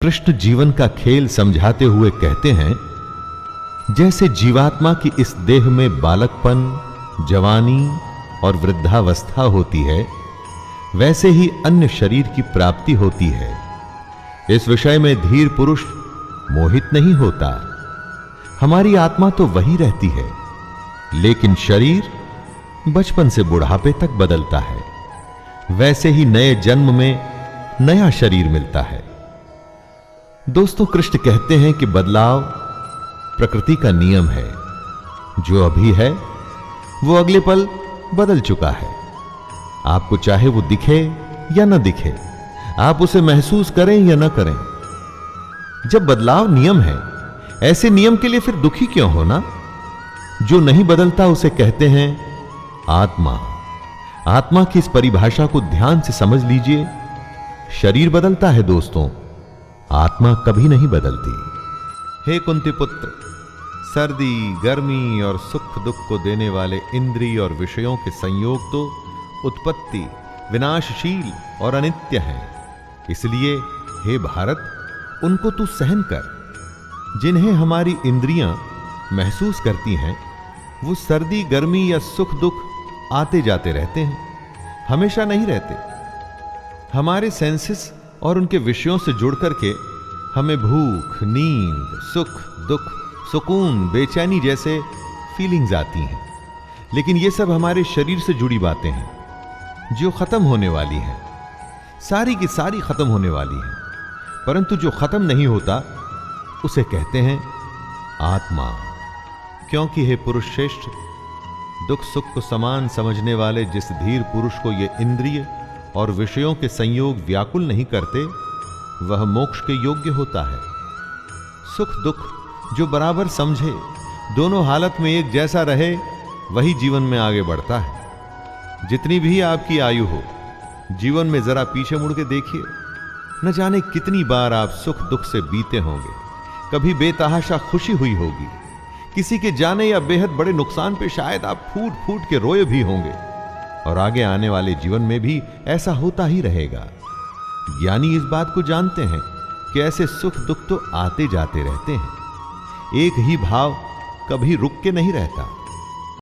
कृष्ण जीवन का खेल समझाते हुए कहते हैं, जैसे जीवात्मा की इस देह में बालकपन, जवानी और वृद्धावस्था होती है, वैसे ही अन्य शरीर की प्राप्ति होती है। इस विषय में धीर पुरुष मोहित नहीं होता। हमारी आत्मा तो वही रहती है, लेकिन शरीर बचपन से बुढ़ापे तक बदलता है। वैसे ही नए जन्म में नया शरीर मिलता है। दोस्तों, कृष्ण कहते हैं कि बदलाव प्रकृति का नियम है। जो अभी है वो अगले पल बदल चुका है। आपको चाहे वो दिखे या न दिखे, आप उसे महसूस करें या न करें। जब बदलाव नियम है, ऐसे नियम के लिए फिर दुखी क्यों होना? जो नहीं बदलता उसे कहते हैं आत्मा। आत्मा की इस परिभाषा को ध्यान से समझ लीजिए। शरीर बदलता है दोस्तों, आत्मा कभी नहीं बदलती। हे कुंती पुत्र, सर्दी, गर्मी और सुख दुख को देने वाले इंद्रिय और विषयों के संयोग तो उत्पत्ति, विनाशशील और अनित्य हैं। इसलिए हे भारत, उनको तू सहन कर। जिन्हें हमारी इंद्रियां महसूस करती हैं, वो सर्दी, गर्मी या सुख दुख आते जाते रहते हैं, हमेशा नहीं रहते। हमारे सेंसेस और उनके विषयों से जुड़ करके हमें भूख, नींद, सुख, दुख, सुकून, बेचैनी जैसे फीलिंग्स आती हैं। लेकिन ये सब हमारे शरीर से जुड़ी बातें हैं जो खत्म होने वाली हैं। सारी की सारी खत्म होने वाली हैं। परंतु जो खत्म नहीं होता उसे कहते हैं आत्मा। क्योंकि हे पुरुष श्रेष्ठ, दुख सुख को समान समझने वाले जिस धीर पुरुष को ये इंद्रिय और विषयों के संयोग व्याकुल नहीं करते, वह मोक्ष के योग्य होता है। सुख दुख जो बराबर समझे, दोनों हालत में एक जैसा रहे, वही जीवन में आगे बढ़ता है। जितनी भी आपकी आयु हो, जीवन में जरा पीछे मुड़ के देखिए। न जाने कितनी बार आप सुख दुख से बीते होंगे। कभी बेतहाशा खुशी हुई होगी। किसी के जाने या बेहद बड़े नुकसान पे शायद आप फूट फूट के रोए भी होंगे। और आगे आने वाले जीवन में भी ऐसा होता ही रहेगा। ज्ञानी इस बात को जानते हैं कि ऐसे सुख दुख तो आते जाते रहते हैं। एक ही भाव कभी रुक के नहीं रहता।